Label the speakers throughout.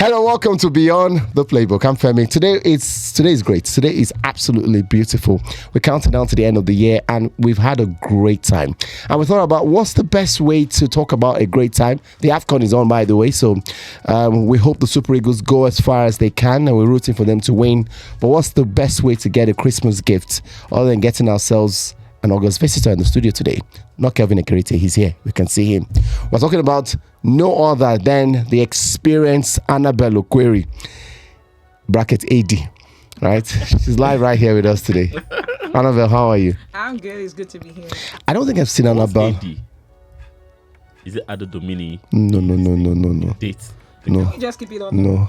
Speaker 1: Hello, welcome to Beyond The Playbook. I'm Femi. Today is great. Today is absolutely beautiful. We're counting down to the end of the year and we've had a great time. And we thought about what's the best way to talk about a great time. The AFCON is on, by the way, so we hope the Super Eagles go as far as they can and we're rooting for them to win. But what's the best way to get a Christmas gift other than getting ourselves an August visitor in the studio today? Not Kelvin Ekerite, he's here. We can see him. We're talking about no other than the experienced Annabelle Okweri, bracket AD, right? She's live right here with us today. Annabelle, how are you?
Speaker 2: I'm good. It's good to be here.
Speaker 1: I don't think I've seen Annabelle.
Speaker 3: AD? Is it Ado Domini?
Speaker 1: No.
Speaker 3: Date?
Speaker 1: No.
Speaker 2: Can we just keep it on?
Speaker 1: No.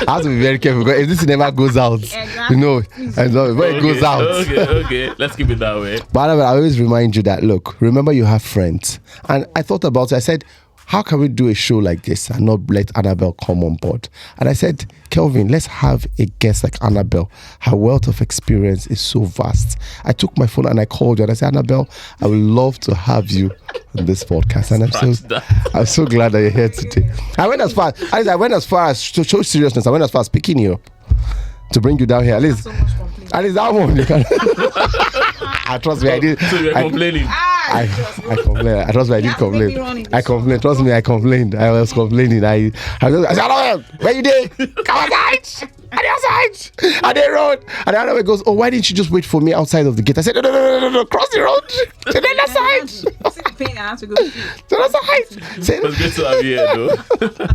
Speaker 1: I have to be very careful because if this never goes out,
Speaker 2: Exactly.
Speaker 1: you know, I know when it goes out.
Speaker 3: Okay. Let's keep it that way.
Speaker 1: But I always remind you that, look, remember you have friends. And I thought about it. I said, how can we do a show like this and not let Annabelle come on board? And I said, Kelvin, let's have a guest like Annabelle. Her wealth of experience is so vast. I took my phone and I called you and I said, Annabelle, I would love to have you on this podcast. And I'm so glad that you're here today. I went as far as to show seriousness. I went as far as picking you up to bring you down here. At least that one you can. I trust me, I did.
Speaker 3: So you're complaining?
Speaker 1: I complained. I trust me, I did complain. I complained. Trust me, I complained. I was complaining. I said, where you did? Come outside. And outside. And they road. And the other way goes, oh, why didn't you just wait for me outside of the gate? I said, no. Cross the road. To the other side.
Speaker 2: I have to go.
Speaker 1: To the other side.
Speaker 3: It was good to have you here, though.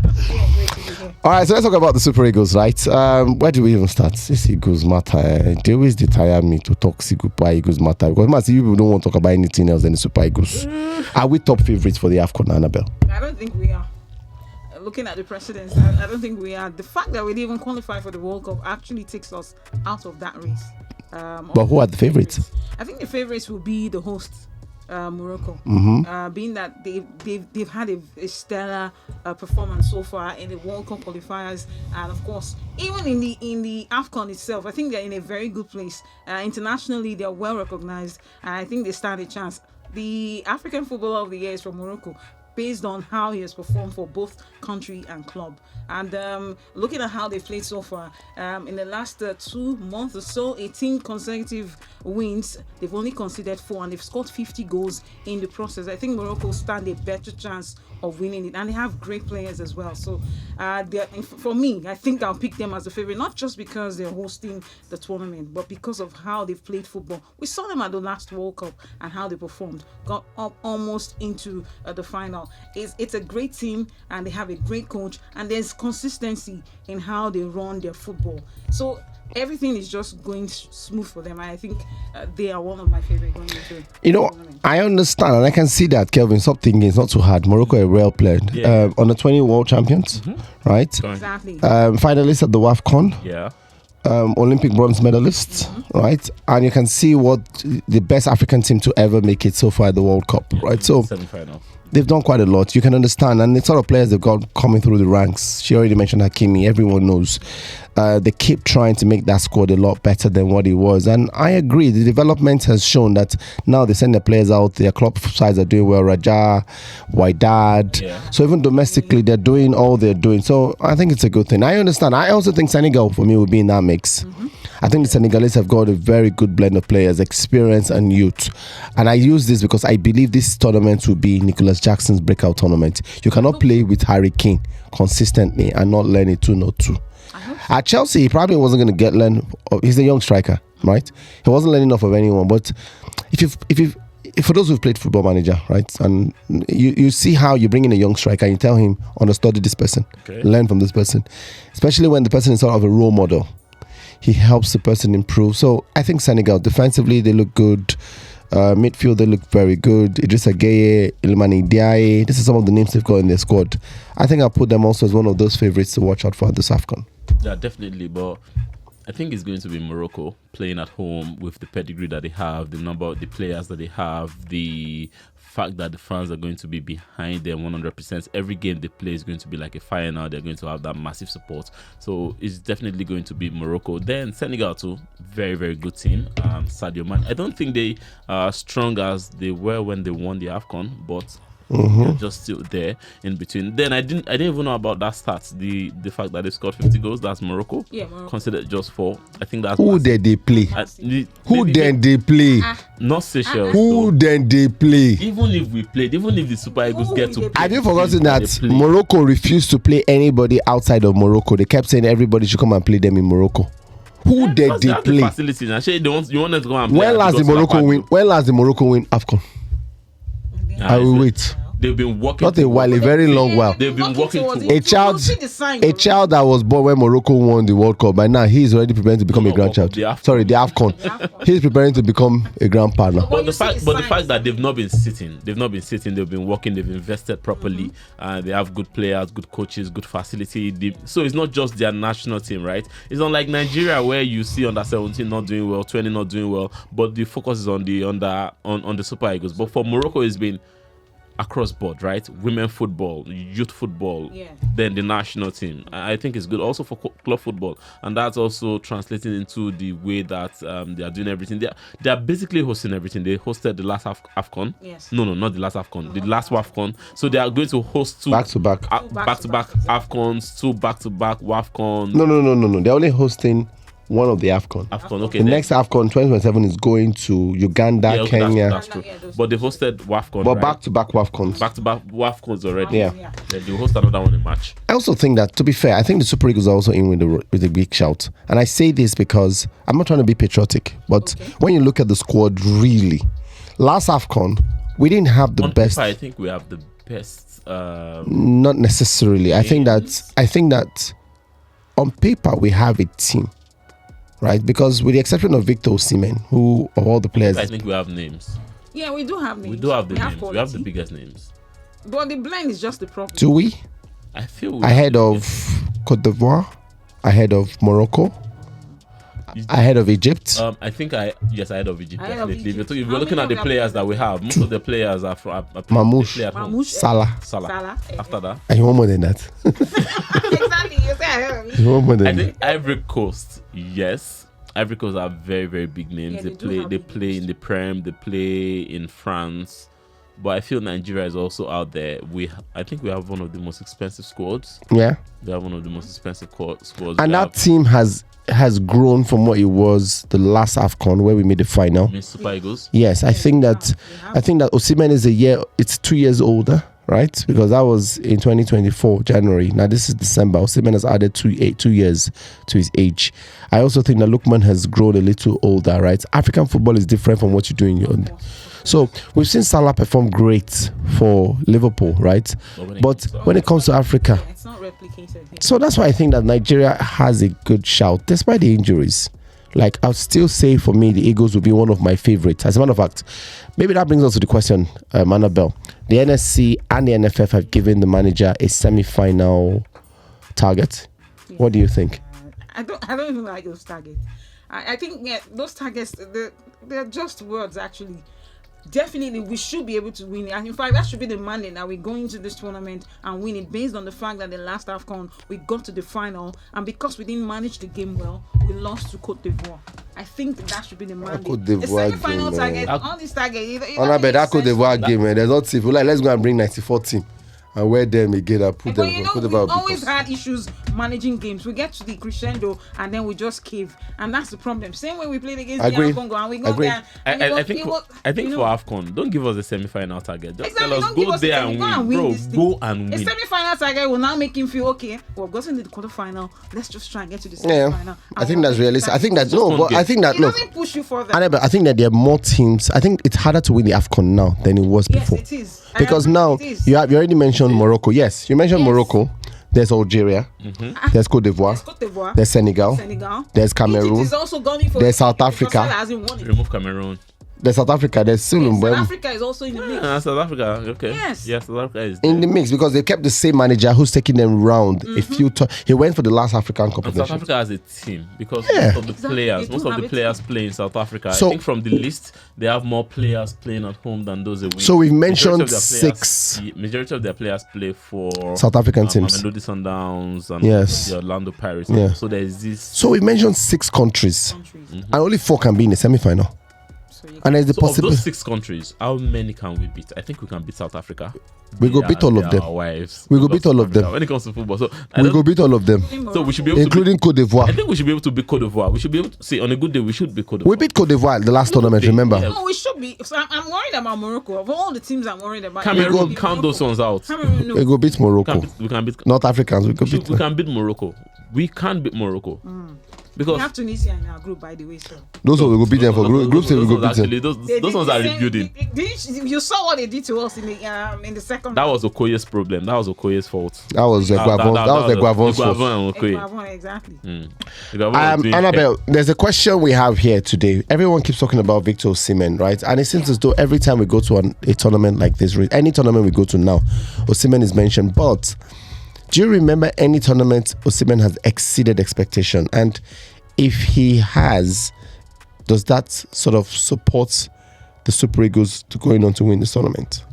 Speaker 1: All right, so let's talk about the Super Eagles, right? Where do we even start? This Eagles matter. They always tire me to talk Super Eagles matter because man, see, people don't want to talk about anything else than the Super Eagles. Are we top favorites for the AFCON, Annabelle?
Speaker 2: I don't think we are. Looking at the precedents, I don't think we are. The fact that we didn't even qualify for the World Cup actually takes us out of that race.
Speaker 1: But who are the favorites?
Speaker 2: I think the favorites will be the hosts. Morocco, being that they've had a stellar performance so far in the World Cup qualifiers, and of course even in the AFCON itself, I think they're in a very good place. Internationally, they're well recognized, and I think they stand a chance. The African Footballer of the Year is from Morocco, based on how he has performed for both country and club. And looking at how they've played so far, in the last 2 months or so, 18 consecutive wins, they've only conceded 4 and they've scored 50 goals in the process. I think Morocco stand a better chance of winning it, and they have great players as well. So for me, I think I'll pick them as a favorite, not just because they're hosting the tournament, but because of how they've played football. We saw them at the last World Cup and how they performed, got up almost into the final. It's a great team and they have a great coach, and there's consistency in how they run their football. So everything is just going smooth for them. I think they are one of my favorite going into.
Speaker 1: You know, I understand and I can see that, Kelvin. Stop thinking it's not too hard. Morocco are well played.
Speaker 3: Yeah.
Speaker 1: Under 20 world champions, right?
Speaker 2: Exactly.
Speaker 1: Finalists at the AFCON.
Speaker 3: Yeah.
Speaker 1: Olympic bronze medalists, right? And you can see what the best African team to ever make it so far at the World Cup, right? So
Speaker 3: Semi-final.
Speaker 1: they've done quite a lot. You can understand, and the sort of players they've got coming through the ranks. She already mentioned Hakimi. Everyone knows. They keep trying to make that squad a lot better than what it was, and I agree. The development has shown that now they send their players out. Their club sides are doing well. Raja, Wydad.
Speaker 3: Yeah.
Speaker 1: So even domestically, they're doing all they're doing. So I think it's a good thing. I understand. I also think Senegal for me will be in that mix. I think the Senegalese have got a very good blend of players, experience and youth. And I use this because I believe this tournament will be Nicholas Jackson's breakout tournament. You cannot play with Harry Kane consistently and not learn it 2-0-2. At Chelsea, he probably wasn't going to learn. He's a young striker, right? He wasn't learning off of anyone. But if for those who've played Football Manager, right, and you see how you bring in a young striker and you tell him, understudy this person, learn from this person, especially when the person is sort of a role model. He helps the person improve. So I think Senegal, defensively, they look good. Midfield, they look very good. Idrissa Gueye, Ilmani Diaye. This is some of the names they've got in their squad. I think I'll put them also as one of those favourites to watch out for at this AFCON.
Speaker 3: Yeah, definitely. But I think it's going to be Morocco playing at home with the pedigree that they have, the number of the players that they have, the fact that the fans are going to be behind them 100%. Every game they play is going to be like a final. They're going to have that massive support. So it's definitely going to be Morocco. Then Senegal too, very, very good team. Sadio Mane. I don't think they are strong as they were when they won the AFCON, but They're just still there in between. Then I didn't even know about that stats. The fact that they scored 50 goals. That's Morocco.
Speaker 2: Yeah, Morocco.
Speaker 3: Considered just 4. I think that's
Speaker 1: Who did they play? Who then they play?
Speaker 3: Not Seychelles.
Speaker 1: Who then they play?
Speaker 3: Even if we played, even if the Super Eagles get to play,
Speaker 1: Have you forgotten that Morocco refused to play anybody outside of Morocco? They kept saying everybody should come and play them in Morocco. Who did they play?
Speaker 3: Facilities. You want to go and play.
Speaker 1: When last the Morocco win? When last the Morocco win AFCON? I will wait.
Speaker 3: They've been working.
Speaker 1: Not a while, a very long while.
Speaker 3: They've been working towards
Speaker 1: a child that was born when Morocco won the World Cup. By now, he's already preparing to become a grandchild. Sorry, the AFCON. He's preparing to become a grandpa now.
Speaker 3: But the fact that they've not been sitting. They've been working. They've invested properly. They have good players, good coaches, good facility. So it's not just their national team, right? It's not like Nigeria where you see under 17 not doing well, 20 not doing well, but the focus is on the Super Eagles. But for Morocco, it's been across board, right? Women football, youth football, then the national team. I think it's good also for club football, and that's also translating into the way that they are doing everything. They are basically hosting everything. They hosted the last AFCON.
Speaker 2: Yes.
Speaker 3: No, not the last AFCON. The last WAFCON. So they are going to host 2
Speaker 1: back-to-back
Speaker 3: AFCONs, 2 back-to-back WAFCON.
Speaker 1: No. They're only hosting one of the AFCON.
Speaker 3: Okay.
Speaker 1: The next AFCON 2027 is going to Uganda, Kenya.
Speaker 3: That's true. But they hosted WAFCON.
Speaker 1: But back-to-back WAFCONs.
Speaker 3: Back-to-back WAFCONs already.
Speaker 1: Yeah.
Speaker 3: Then they host another one in March.
Speaker 1: I also think that, to be fair, I think the Super Eagles are also in with a big shout. And I say this because I'm not trying to be patriotic, but when you look at the squad, really, last AFCON, we didn't have the best.
Speaker 3: Paper, I think we have the best.
Speaker 1: Not necessarily. I think that on paper we have a team. Right, because with the exception of Victor Osimhen, who of all the players,
Speaker 3: I think we have names.
Speaker 2: Yeah, we do have names.
Speaker 3: We do have the names.
Speaker 2: Quality.
Speaker 3: We have the biggest names.
Speaker 2: But the blend is just the problem.
Speaker 1: Do we?
Speaker 3: I feel
Speaker 1: ahead of Cote d'Ivoire, ahead of Morocco, ahead of Egypt.
Speaker 3: I think ahead of Egypt definitely. If you're looking at the players that we have, most of the players are from
Speaker 1: Mamouche, Salah.
Speaker 3: After that,
Speaker 1: and you want more than that.
Speaker 2: Exactly. You say ahead of me.
Speaker 1: You want more than
Speaker 3: I think Ivory Coast, yes. Ivory Coast are very, very big names.
Speaker 2: Yeah,
Speaker 3: they play in the Prem, they play in France. But I feel Nigeria is also out there. I think we have one of the most expensive squads.
Speaker 1: Yeah.
Speaker 3: They have one of the most expensive squads.
Speaker 1: And that team has grown from what it was the last AFCON where we made the final.
Speaker 3: You mean Super Eagles?
Speaker 1: Yes, I think that Osimhen is it's 2 years older, right? Because that was in 2024 January. Now this is December. Osimhen has added 2 years to his age. I also think that Lookman has grown a little older, right? African football is different from what you do in your own. So we've seen Salah perform great for Liverpool, right? But when it comes to Africa,
Speaker 2: it's not replicated.
Speaker 1: So that's why I think that Nigeria has a good shout, despite the injuries. Like, I'll still say for me, the Eagles will be one of my favorites. As a matter of fact, maybe that brings us to the question, Annabelle. The NSC and the NFF have given the manager a semi-final target. Yeah. What do you think?
Speaker 2: I don't even like those targets. I think those targets, they're just words, actually. Definitely, we should be able to win it. And in fact, that should be the mandate that we go into this tournament and win it, based on the fact that the last AFCON, we got to the final. And because we didn't manage the game well, we lost to Cote d'Ivoire. I think that should be the mandate. The semi-final target, all these targets.
Speaker 1: That Cote d'Ivoire game, man. There's not if like, let's go and bring 94 team and wear them again and put them.
Speaker 2: We've always had issues managing games. We get to the crescendo and then we just cave, and that's the problem. Same way we played against the Congo and we go there.
Speaker 3: I think for AFCON, don't give us a semi-final target. Just tell us go there and win, bro. Go and win.
Speaker 2: A semi-final target will now make him feel okay. Well, we've gotten to the quarterfinal. Let's just try and get to the semi-final.
Speaker 1: I think that's realistic. I think that it
Speaker 2: doesn't push you further.
Speaker 1: I think that there are more teams. I think it's harder to win the AFCON now than it was before.
Speaker 2: Yes, it is.
Speaker 1: Because now you already mentioned Morocco. Yes, you mentioned Morocco. There's Algeria. Mm-hmm. There's Cote d'Ivoire. There's Senegal. There's Cameroon. There's South Africa.
Speaker 3: Remove Cameroon.
Speaker 1: There's South Africa. There's South
Speaker 2: Africa is also in the mix.
Speaker 3: South Africa, okay. Yes, South Africa is
Speaker 1: in the mix because they kept the same manager who's taking them round a few times. He went for the last African competition.
Speaker 3: South Africa has a team because most of the players play in South Africa. So, I think from the list, they have more players playing at home than those away.
Speaker 1: So we've mentioned six.
Speaker 3: The majority of their players play for
Speaker 1: South African teams.
Speaker 3: Mamelodi Sundowns and
Speaker 1: the
Speaker 3: Orlando Pirates.
Speaker 1: Yeah.
Speaker 3: So there's this.
Speaker 1: So we've mentioned 6 countries. And only 4 can be in the semi-final.
Speaker 2: So
Speaker 1: And there's the
Speaker 3: So of
Speaker 1: possibility
Speaker 3: those 6 countries, how many can we beat? I think we can beat South Africa.
Speaker 1: we go beat all of
Speaker 3: They
Speaker 1: them.
Speaker 3: are our wives.
Speaker 1: We go
Speaker 3: When it
Speaker 1: beat
Speaker 3: comes
Speaker 1: all
Speaker 3: to
Speaker 1: of them.
Speaker 3: Africa. When it comes to football, so
Speaker 1: We go beat all of them,
Speaker 3: So we should be able to
Speaker 1: including Cote
Speaker 3: I
Speaker 1: d'Ivoire.
Speaker 3: think we should be able to beat Cote d'Ivoire. We should be able to see on a good day. We should beat Cote d'Ivoire.
Speaker 1: We beat Cote d'Ivoire the last tournament.
Speaker 3: they-
Speaker 1: Remember?
Speaker 3: yeah.
Speaker 2: No, we should be. So I'm worried about Morocco. Of all the teams, I'm worried about.
Speaker 3: Cameroon, count those ones out.
Speaker 2: Cameroon, no.
Speaker 1: We go beat Morocco.
Speaker 3: We can beat.
Speaker 1: Not Africans. We go beat.
Speaker 3: We can beat Morocco. We can beat Morocco
Speaker 2: We
Speaker 3: because
Speaker 2: have Tunisia in our group, by the way. So
Speaker 1: Those ones we go beat them for group stage. We go beat them.
Speaker 3: Actually, those ones are rebuilding.
Speaker 2: You saw what they did to us in the second.
Speaker 3: That was Okoye's problem. That was Okoye's fault.
Speaker 1: That was the Guavon's fault.
Speaker 3: Guavon and Okoye.
Speaker 2: Exactly.
Speaker 3: Guavon was doing-
Speaker 1: Annabelle, there's a question we have here today. Everyone keeps talking about Victor Osimhen, right? And it seems as though every time we go to a tournament like this, any tournament we go to now, Osimhen is mentioned. But do you remember any tournament Osimhen has exceeded expectation? And if he has, does that sort of support the Super Eagles to going on to win this tournament?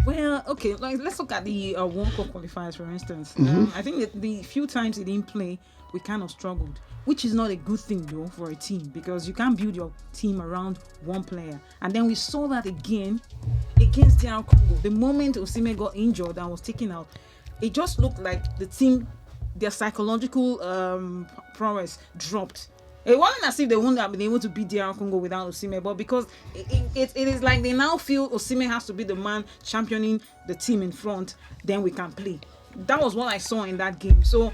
Speaker 2: Well, okay, let's look at the World Cup qualifiers, for instance. I think that the few times he didn't play, we kind of struggled, which is not a good thing, though, for a team, because you can't build your team around one player. And then we saw that again against DR Congo. The moment Osimhen got injured and was taken out, it just looked like the team, their psychological prowess dropped. It wasn't as if they wouldn't have been able to beat DR Congo without Osimhen, but because it is like they now feel Osimhen has to be the man championing the team in front, then we can play. That was what I saw in that game. So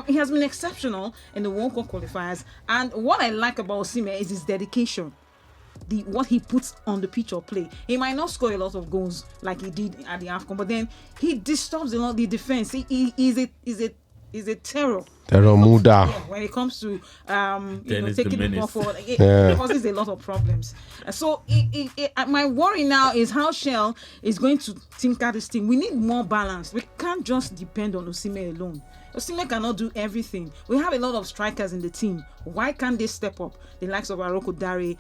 Speaker 2: he has been exceptional in the World Cup qualifiers, and what I like about Osimhen is his dedication. What he puts on the pitch of play. He might not score a lot of goals like he did at the AFCON, but then he disturbs a lot of the defense. He is a terror.
Speaker 1: Terror Muda.
Speaker 2: When it comes to
Speaker 3: Dennis
Speaker 2: taking the ball
Speaker 3: Dominguez.
Speaker 2: forward, it causes a lot of problems. So my worry now is how Shell is going to tinker this team. We need more balance. We can't just depend on Osimhen alone. Osimhen cannot do everything. We have a lot of strikers in the team. Why can't they step up? The likes of Aroko Dare,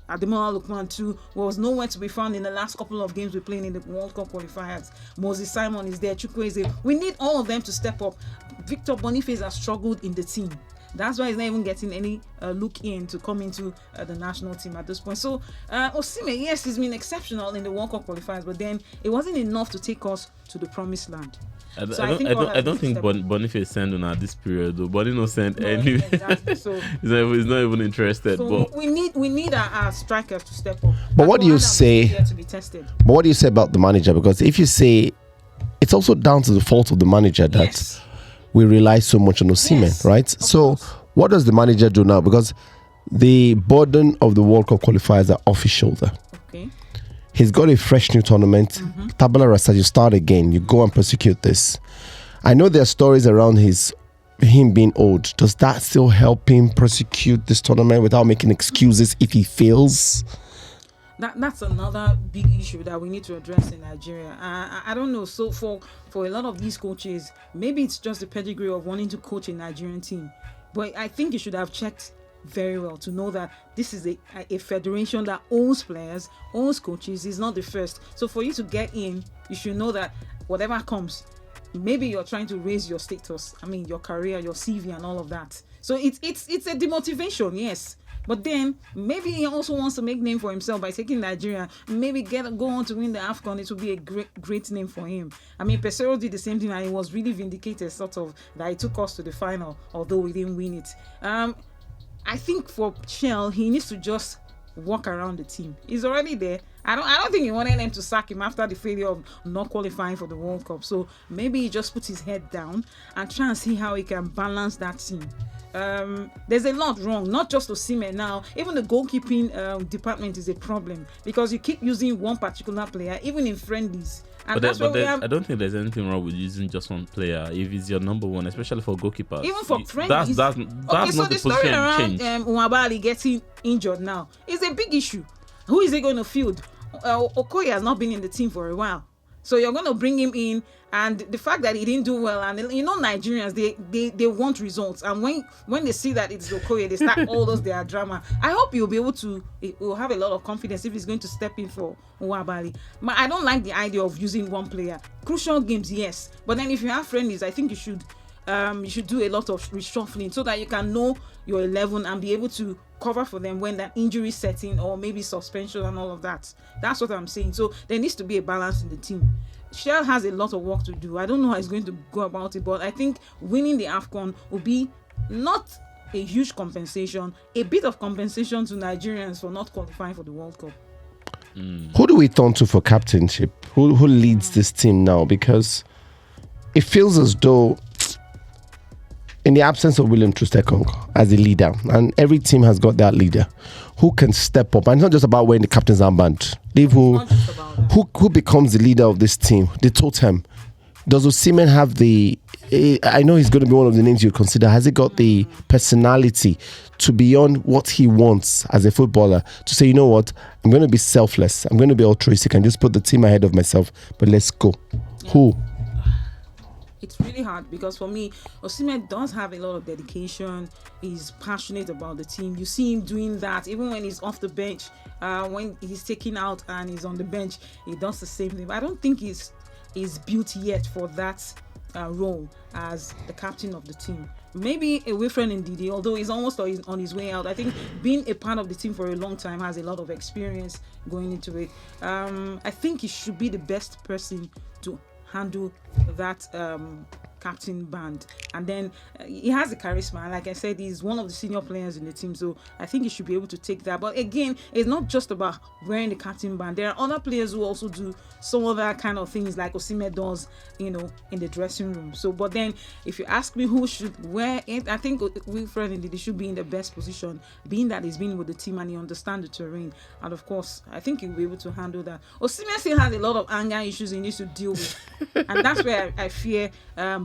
Speaker 2: Ademola Lookman too, was nowhere to be found in the last couple of games we played in the World Cup qualifiers. Moses Simon is there, Chukwueze. We need all of them to step up. Victor Boniface has struggled in the team. That's why he's not even getting any look in to come into the national team at this point. So Osimhen, yes, he's been exceptional in the World Cup qualifiers, but then it wasn't enough to take us to the promised land.
Speaker 3: I don't think Boniface sent on at this period though. Bonnie no sent any.
Speaker 2: Exactly. So
Speaker 3: he's not even interested.
Speaker 2: so
Speaker 3: But
Speaker 2: we need our strikers to step up.
Speaker 1: But what do you
Speaker 2: Adam is
Speaker 1: say-
Speaker 2: here to be tested?
Speaker 1: But what do you say about the manager? Because if you say it's also down to the fault of the manager that
Speaker 2: Yes.
Speaker 1: we rely so much on Osimhen,
Speaker 2: Yes,
Speaker 1: right? So what does the manager do now? Because the burden of the World Cup qualifiers are off his shoulder.
Speaker 2: Okay.
Speaker 1: He's got a fresh new tournament. Tabula Rasa, you start again. You go and prosecute this. I know there are stories around him being old. Does that still help him prosecute this tournament without making excuses if he fails?
Speaker 2: That's another big issue that we need to address in Nigeria. I don't know. So for a lot of these coaches, maybe it's just the pedigree of wanting to coach a Nigerian team. But I think you should have checked very well to know that this is a federation that owns players, owns coaches. Is not the first. So for you to get in, you should know that whatever comes, maybe you're trying to raise your status. I mean, your career, your CV, and all of that. So it's a demotivation, yes. But then maybe he also wants to make name for himself by taking Nigeria. Maybe go on to win the AFCON. It will be a great name for him. I mean, Pesero did the same thing, and he was really vindicated, sort of, that he took us to the final, although we didn't win it. I think for Shell, he needs to just walk around the team. He's already there. I don't think he wanted them to sack him after the failure of not qualifying for the World Cup. So maybe he just puts his head down and try and see how he can balance that team. There's a lot wrong, not just Osimhen now. Even the goalkeeping department is a problem because you keep using one particular player, even in friendlies. And that's why we have.
Speaker 3: I don't think there's anything wrong with using just one player if he's your number one, especially for goalkeepers.
Speaker 2: Even for friendlies.
Speaker 3: That's
Speaker 2: okay,
Speaker 3: not
Speaker 2: so
Speaker 3: the
Speaker 2: the story
Speaker 3: position
Speaker 2: around
Speaker 3: change.
Speaker 2: Nwabali getting injured now is a big issue. Who is he going to field? Okoye has not been in the team for a while. So you're going to bring him in, and the fact that he didn't do well, and you know Nigerians, they want results, and when they see that it's Okoye, they start all those their drama. I hope he'll be able to, he'll have a lot of confidence if he's going to step in for Nwabali. But I don't like the idea of using one player. Crucial games, yes, but then if you have friendlies, I think you should do a lot of reshuffling so that you can know your 11 and be able to cover for them when that injury setting or maybe suspension and all of that. That's what I'm saying. So there needs to be a balance in the team. Shell has a lot of work to do. I don't know how he's going to go about it, but I think winning the AFCON will be not a huge compensation, a bit of compensation to Nigerians for not qualifying for the World Cup.
Speaker 1: Who do we turn to for captainship? Who leads this team now? Because it feels as though, in the absence of William Troost-Ekong as a leader, and every team has got that leader who can step up, and it's not just about wearing the captain's armband. Who becomes the leader of this team, the totem? Does Osimhen have the? I know he's going to be one of the names you consider. Has he got the personality to beyond what he wants as a footballer to say, you know what, I'm going to be selfless, I'm going to be altruistic and just put the team ahead of myself, but let's go. Yeah. Who?
Speaker 2: It's really hard because for me, Osimhen does have a lot of dedication. He's passionate about the team. You see him doing that even when he's off the bench. When he's taken out and he's on the bench, he does the same thing. But I don't think he's built yet for that role as the captain of the team. Maybe a Wilfred Ndidi, although he's almost on his way out. I think being a part of the team for a long time, has a lot of experience going into it. I think he should be the best person to handle that captain band, and then he has the charisma. Like I said, he's one of the senior players in the team, so I think he should be able to take that. But again, it's not just about wearing the captain band. There are other players who also do some other kind of things like Osimhen does, in the dressing room. So, but then if you ask me who should wear it, I think Wilfred Ndidi should be in the best position, being that he's been with the team and he understands the terrain, and of course I think he'll be able to handle that. Osimhen still has a lot of anger issues he needs to deal with, and that's where I fear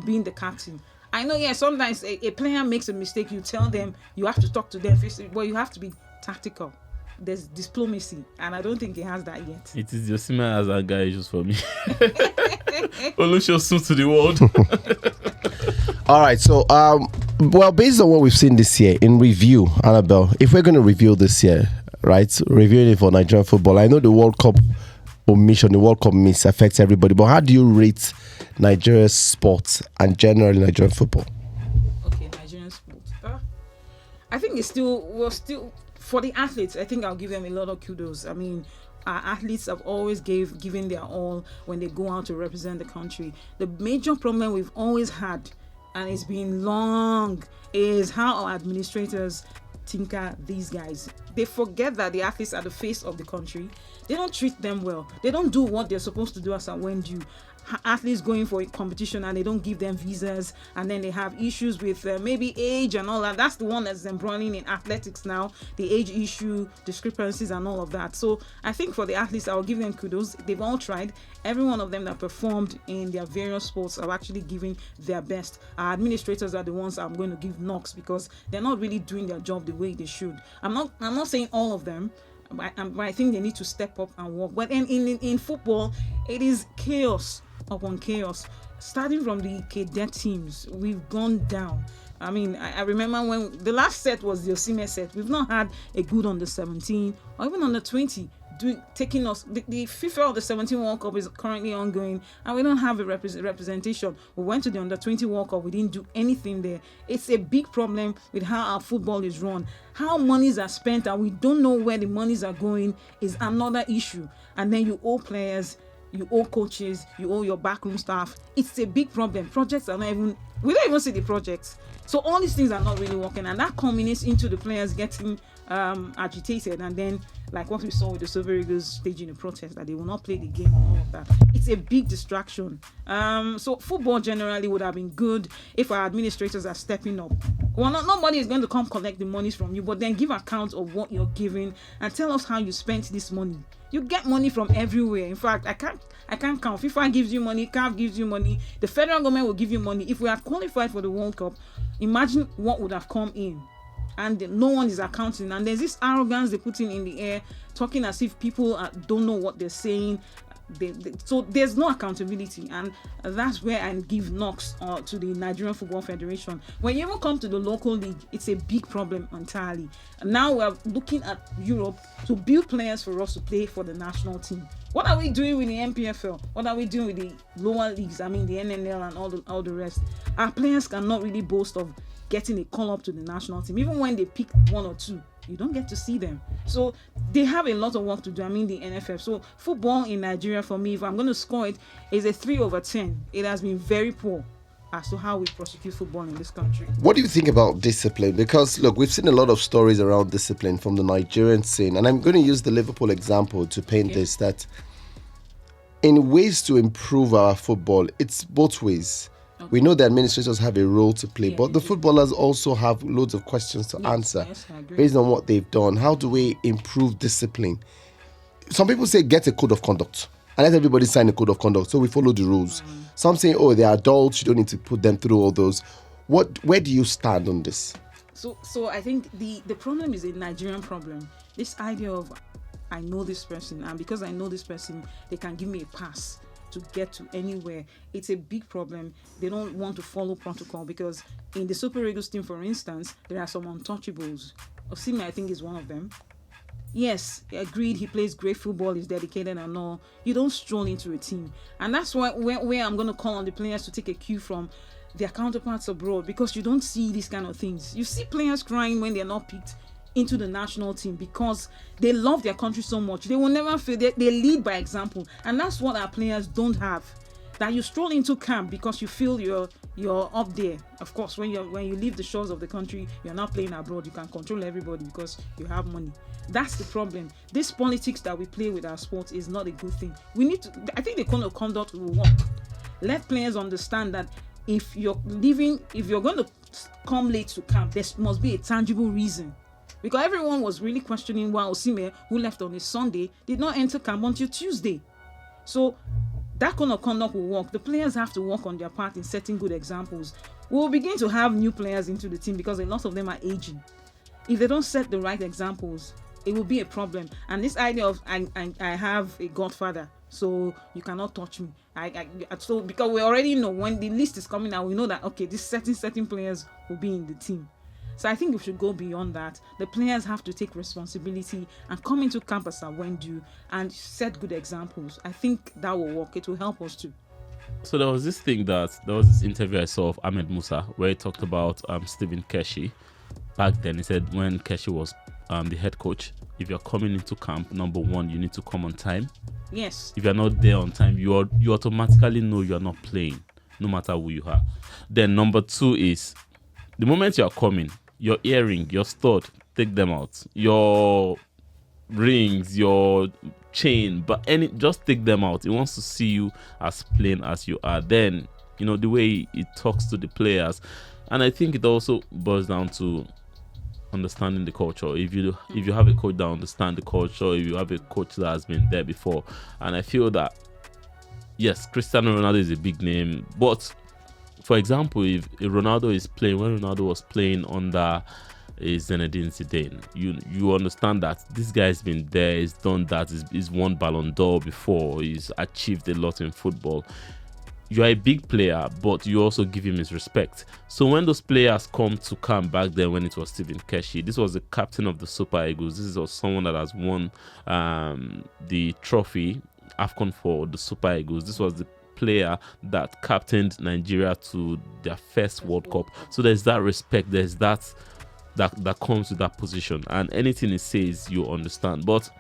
Speaker 2: being the captain. I know, sometimes a player makes a mistake, you tell them, you have to talk to them, but you have to be tactical. There's diplomacy, and I don't think he has that yet.
Speaker 3: It is the same as that guy issues for me. Olusegun soon to the world.
Speaker 1: All right, so well, based on what we've seen this year in review, Annabelle, if we're going to review this year, right, reviewing it for Nigerian football, I know the World Cup omission, the World Cup miss affects everybody, but how do you rate Nigeria's sports and generally Nigerian football?
Speaker 2: Okay, Nigerian sports. I think it's still for the athletes. I think I'll give them a lot of kudos. I mean, our athletes have always given their all when they go out to represent the country. The major problem we've always had, and it's been long, is how our administrators tinker these guys. They forget that the athletes are the face of the country. They don't treat them well. They don't do what they're supposed to do as and when due. Athletes going for a competition and they don't give them visas, and then they have issues with maybe age and all that. That's the one that's embroiling in athletics now, the age issue, discrepancies and all of that. So I think for the athletes, I'll give them kudos. They've all tried. Every one of them that performed in their various sports are actually giving their best. Our administrators are the ones I'm going to give knocks because they're not really doing their job the way they should. I'm not saying all of them, but I think they need to step up and work. But in football, it is chaos upon chaos. Starting from the cadet teams, we've gone down. I mean, I remember when the last set was the Osimhen set. We've not had a good under 17 or even under 20 taking us. The FIFA of the 17 World Cup is currently ongoing, and we don't have a representation. We went to the under 20 World Cup, we didn't do anything there. It's a big problem with how our football is run. How monies are spent and we don't know where the monies are going is another issue. And then you owe players, you owe coaches, you owe your backroom staff. It's a big problem. Projects are not even, we don't even see the projects. So all these things are not really working, and that culminates into the players getting agitated, and then like what we saw with the Super Eagles staging a protest that they will not play the game and all of that. It's a big distraction. So football generally would have been good if our administrators are stepping up. Well, nobody is going to come collect the monies from you, but then give account of what you're giving and tell us how you spent this money. You get money from everywhere. In fact, I can't count. FIFA gives you money, CAF gives you money, the federal government will give you money. If we had qualified for the World Cup, imagine what would have come in. And no one is accounting. And there's this arrogance they're putting in the air, talking as if people don't know what they're saying. So there's no accountability, and that's where I give knocks to the Nigerian Football Federation. When you even come to the local league, it's a big problem entirely. And now we're looking at Europe to build players for us to play for the national team. What are we doing with the MPFL? What are we doing with the lower leagues? I mean, the NNL and all the rest. Our players cannot really boast of getting a call up to the national team. Even when they pick one or two, you don't get to see them. So they have a lot of work to do. I mean, the NFF. So football in Nigeria, for me, if I'm going to score it, is a 3/10. It has been very poor as to how we prosecute football in this country.
Speaker 1: What do you think about discipline? Because look, we've seen a lot of stories around discipline from the Nigerian scene, and I'm going to use the Liverpool example to paint this, that in ways to improve our football, it's both ways. Okay. We know the administrators have a role to play, but the footballers also have loads of questions to answer based on what they've done. How do we improve discipline? Some people say get a code of conduct and let everybody sign a code of conduct so we follow the rules. Some say, oh, they're adults, you don't need to put them through all those. Where do you stand on this?
Speaker 2: So I think the problem is a Nigerian problem. This idea of I know this person, and because I know this person, they can give me a pass to get to anywhere. It's a big problem. They don't want to follow protocol because in the Super Eagles team, for instance, there are some untouchables. Osimhen, I think, is one of them. Yes, agreed, he plays great football, he's dedicated and all. You don't stroll into a team. And that's where I'm going to call on the players to take a cue from their counterparts abroad, because you don't see these kind of things. You see players crying when they're not picked into the national team because they love their country so much. They will never feel they lead by example. And that's what our players don't have. That you stroll into camp because you feel you're up there. Of course, when you leave the shores of the country, you're not playing abroad. You can control everybody because you have money. That's the problem. This politics that we play with our sports is not a good thing. I think the code of conduct will work. Let players understand that if you're going to come late to camp, there must be a tangible reason. Because everyone was really questioning why Osimhen, who left on a Sunday, did not enter camp until Tuesday. So that kind of conduct will work. The players have to work on their part in setting good examples. We'll begin to have new players into the team because a lot of them are aging. If they don't set the right examples, it will be a problem. And this idea of I have a godfather, so you cannot touch me. So because we already know when the list is coming out, we know that okay, these certain players will be in the team. So I think we should go beyond that. The players have to take responsibility and come into camp as when due and set good examples. I think that will work. It will help us too.
Speaker 3: So there was this interview I saw of Ahmed Musa where he talked about Stephen Keshi. Back then, he said when Keshi was the head coach, if you're coming into camp, number one, you need to come on time.
Speaker 2: Yes.
Speaker 3: If you're not there on time, you automatically know you're not playing, no matter who you are. Then number two is the moment you're coming, your earring, your stud, take them out. Your rings, your chain, but just take them out. He wants to see you as plain as you are. Then, the way he talks to the players. And I think it also boils down to understanding the culture. If you have a coach that understands the culture, if you have a coach that has been there before. And I feel that, yes, Cristiano Ronaldo is a big name, but for example, if Ronaldo is playing, when Ronaldo was playing under Zinedine Zidane, you understand that this guy's been there, he's done that, he's won Ballon d'Or before, he's achieved a lot in football. You are a big player, but you also give him his respect. So when those players come to camp back then, when it was Stephen Keshi, this was the captain of the Super Eagles. This was someone that has won the trophy, AFCON for the Super Eagles. This was the player that captained Nigeria to their first World Cup. So there's that respect, there's that comes with that position, and anything he says you understand. But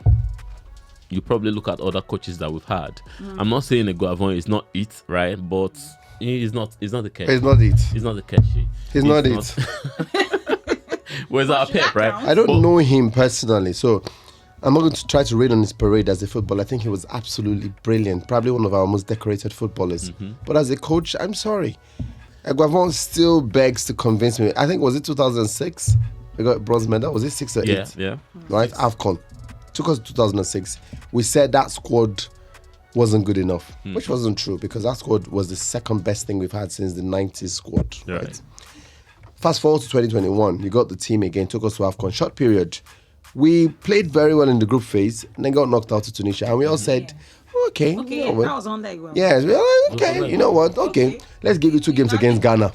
Speaker 3: you probably look at other coaches that we've had. I'm not saying Eguavoen is not it, right? But he's not the Keshi.
Speaker 1: He's not it.
Speaker 3: He's not the Keshi.
Speaker 1: He's not it.
Speaker 3: Where's our Pep, right?
Speaker 1: I don't know him personally, so I'm not going to try to raid on his parade as a footballer. I think he was absolutely brilliant. Probably one of our most decorated footballers. But as a coach, I'm sorry. Eguavoen still begs to convince me. I think, was it 2006? We got bronze medal. Was it 6 or 8?
Speaker 3: Yeah.
Speaker 1: Right? AFCON. Took us to 2006. We said that squad wasn't good enough, which wasn't true because that squad was the second best thing we've had since the 90s squad. Right? Fast forward to 2021. You got the team again, took us to AFCON. Short period. We played very well in the group phase and then got knocked out to Tunisia. And we all said, okay,
Speaker 2: that was on that.
Speaker 1: Yes, we were like, okay, you know what? Okay, let's give you 2 games against Ghana.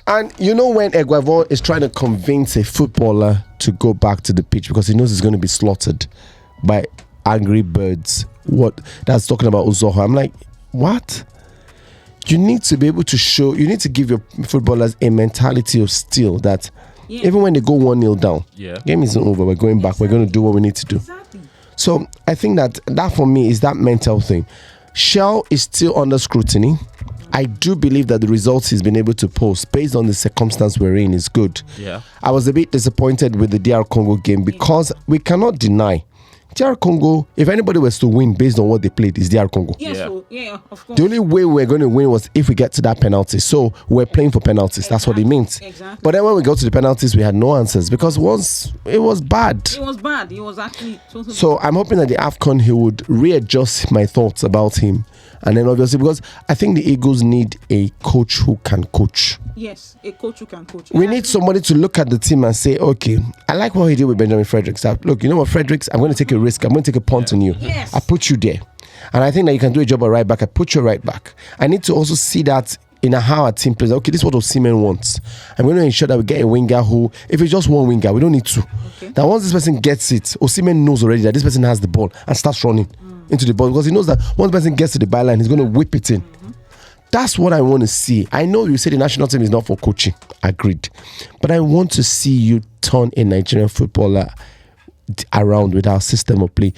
Speaker 1: And when Eguavoen is trying to convince a footballer to go back to the pitch because he knows he's going to be slaughtered by angry birds, that's talking about Uzoho. I'm like, what? you need to be able to show, you need to give your footballers a mentality of steel that even when they go 1-0 down, game isn't over, we're going back, we're going to do what we need to do.
Speaker 2: Exactly.
Speaker 1: So I think that for me is that mental thing. Shell is still under scrutiny. I do believe that the results he's been able to post based on the circumstance we're in is good.
Speaker 3: Yeah.
Speaker 1: I was a bit disappointed with the DR Congo game because we cannot deny DR Congo, if anybody was to win based on what they played, is DR Congo.
Speaker 2: Of course.
Speaker 1: The only way we're going to win was if we get to that penalty. So we're playing for penalties. That's what it means.
Speaker 2: Exactly.
Speaker 1: But then when we go to the penalties, we had no answers because once it was bad.
Speaker 2: It was bad. It was actually totally
Speaker 1: So I'm hoping that the AFCON, he would readjust my thoughts about him. And then obviously, because I think the Eagles need a coach who can coach.
Speaker 2: Yes, a coach who can coach.
Speaker 1: We need somebody to look at the team and say, okay, I like what he did with Benjamin Fredericks. Look, you know what, Fredericks, I'm going to take a risk. I'm going to take a punt on you.
Speaker 2: Yes.
Speaker 1: I put you there. And I think that you can do a job at right back. I put you right back. I need to also see that in how our team plays. Okay, this is what Osimhen wants. I'm going to ensure that we get a winger who, if it's just one winger, we don't need two.
Speaker 2: Okay.
Speaker 1: That once this person gets it, Osimhen knows already that this person has the ball and starts running into the ball because he knows that once person gets to the byline, he's going to whip it in. That's what I want to see. I know you say the national team is not for coaching. Agreed. But I want to see you turn a Nigerian footballer around with our system of play.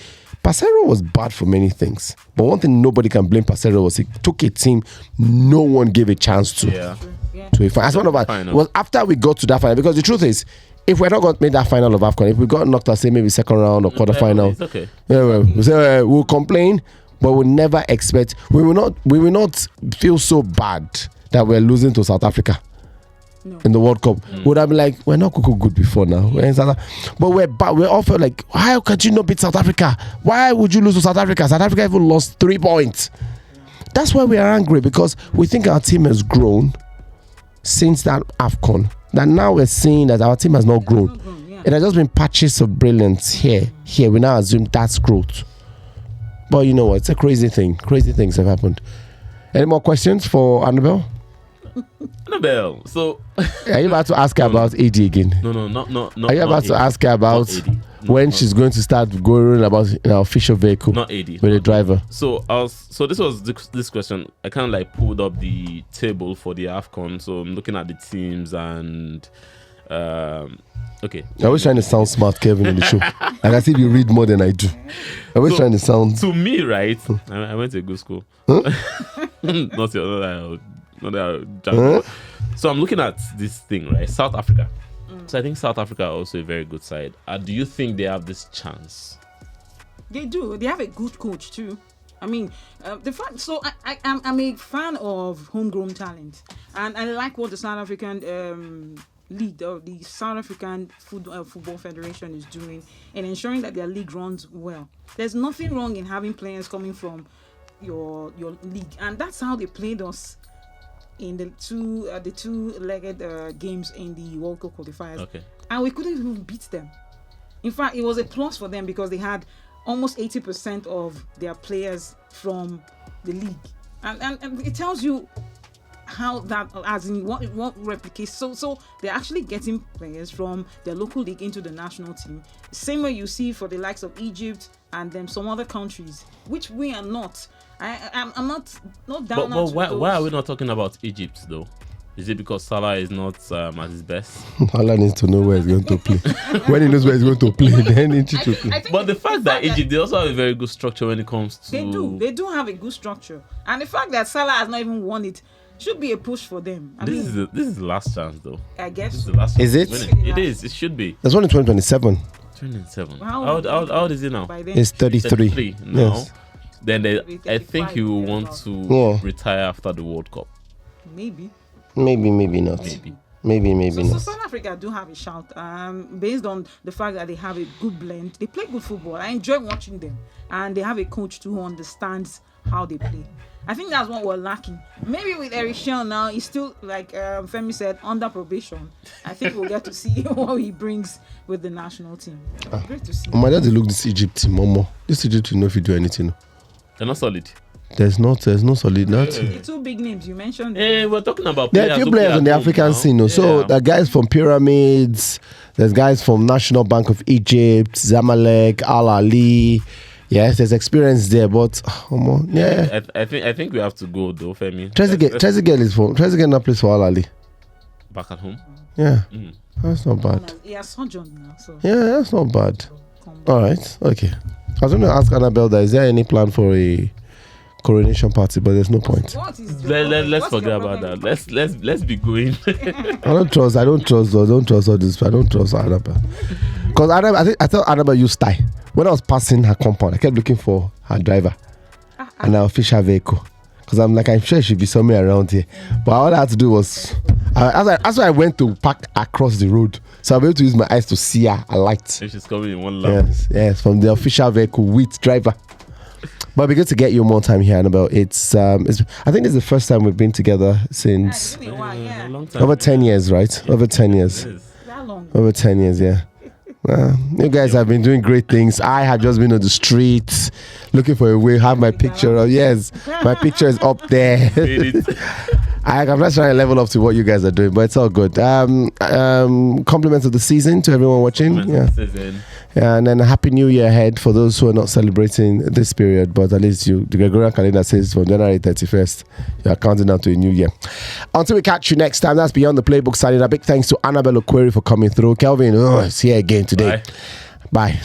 Speaker 1: Passero was bad for many things. But one thing nobody can blame Passero was he took a team no one gave a chance to. To a final. As one of us, it was after we got to that final. Because the truth is, if we're not going to make that final of AFCON, if we got knocked out, say maybe second round or quarter final,
Speaker 3: it's okay.
Speaker 1: We'll complain, but we'll never expect. We will not feel so bad that we're losing to South Africa in the World Cup. Would have been like, we're not good before now. We're in South Africa. But we're all felt like, how could you not beat South Africa? Why would you lose to South Africa? South Africa even lost 3 points. That's why we are angry, because we think our team has grown since that AFCON. That now we're seeing that our team has not grown. It has just been patches of brilliance here. We now assume that's growth. But you know what? It's a crazy thing. Crazy things have happened. Any more questions for Annabelle?
Speaker 3: Annabelle, so
Speaker 1: are you about to ask her about AD again?
Speaker 3: No.
Speaker 1: Are you about to ask her about when she's going to start going about in her official vehicle?
Speaker 3: Not AD.
Speaker 1: With a driver.
Speaker 3: So this was this question. I kind of like pulled up the table for the AFCON. So I'm looking at the teams and okay.
Speaker 1: I was trying to sound smart, Kevin, in the show. Like I see you read more than I do. I was trying to sound.
Speaker 3: To me, right? I went to a good school. Huh? So I'm looking at this thing, right? South Africa. So I think South Africa are also a very good side. Do you think they have this chance?
Speaker 2: They do. They have a good coach too. I mean, the fact. So I'm a fan of homegrown talent, and I like what the South African league, the South African Football Federation is doing and ensuring that their league runs well. There's nothing wrong in having players coming from your league, and that's how they played us in the two-legged games in the World Cup qualifiers. Okay. And we couldn't even beat them. In fact, it was a plus for them because they had almost 80% of their players from the league, and it tells you how that, as in what replicates. So they're actually getting players from their local league into the national team. Same way you see for the likes of Egypt and then some other countries, which we are not. I'm not down.
Speaker 3: But why are we not talking about Egypt though? Is it because Salah is not at his best?
Speaker 1: Salah needs to know where he's going to play. When he knows where he's going to play, then Egypt will play.
Speaker 3: But the fact that Egypt, they also have a very good structure when it comes to.
Speaker 2: They do have a good structure, and the fact that Salah has not even won it should be a push for them.
Speaker 3: This is the last chance though.
Speaker 2: I guess.
Speaker 3: This is the last chance.
Speaker 1: Is it?
Speaker 3: It is. It should be.
Speaker 1: There's one in 2027.
Speaker 3: 2027. How old is he now?
Speaker 1: It's 33.
Speaker 3: 33 now. Yes. Then I think he will want to retire after the World Cup.
Speaker 2: Maybe
Speaker 1: not. Maybe
Speaker 2: so,
Speaker 1: not.
Speaker 2: So South Africa do have a shout. Based on the fact that they have a good blend, they play good football. I enjoy watching them, and they have a coach too who understands how they play. I think that's what we're lacking. Maybe with Eric Shell now, he's still, like Femi said, under probation. I think we'll get to see what he brings with the national team. Great to see.
Speaker 1: My dad look this Egypt team, Momo. This Egypt team know if you do anything.
Speaker 3: They're not solid.
Speaker 1: There's no solid nothing.
Speaker 2: The two big names you mentioned.
Speaker 3: We're talking about players.
Speaker 1: There are a few players on the African scene. Yeah. So there are guys from Pyramids. There's guys from National Bank of Egypt, Zamalek, Al Ali. Yes, there's experience there, but yeah.
Speaker 3: I think we have to go though, Femi.
Speaker 1: Trezeguet not plays for Al Ahly.
Speaker 3: Back at home.
Speaker 1: Yeah, that's not bad.
Speaker 2: He has sojourned now, so.
Speaker 1: Yeah, that's not bad. All right, okay. I was going to ask Annabelle that is there any plan for a coronation party, but there's no point.
Speaker 3: Let's forget about that. Let's be going.
Speaker 1: I don't trust all this. I don't trust Annabelle. Because I thought Annabelle used tie. When I was passing her compound, I kept looking for her driver and her official vehicle. Because I'm sure she should be somewhere around here. But all I had to do was, that's why I went to park across the road. So I'm able to use my eyes to see her a light.
Speaker 3: So she's coming in one lap.
Speaker 1: Yes, from the official vehicle with driver. But it'd be good to get you more time here, Annabelle. I think this is the first time we've been together since
Speaker 2: A long
Speaker 3: time.
Speaker 1: over 10 years, right?
Speaker 3: Yeah.
Speaker 1: Over 10 years.
Speaker 2: That long.
Speaker 1: Over 10 years, yeah. You guys have been doing great things. I have just been on the streets looking for a way. Have my picture. Yes, my picture is up there. I'm not trying to level up to what you guys are doing, but it's all good. Compliments of the season to everyone watching. Yeah, and then a happy new year ahead for those who are not celebrating this period, but at least the Gregorian calendar says from January 31st, you are counting down to a new year. Until we catch you next time, that's Beyond the Playbook signing. A big thanks to Annabelle Okweri for coming through. Kelvin, it's here again today. Bye.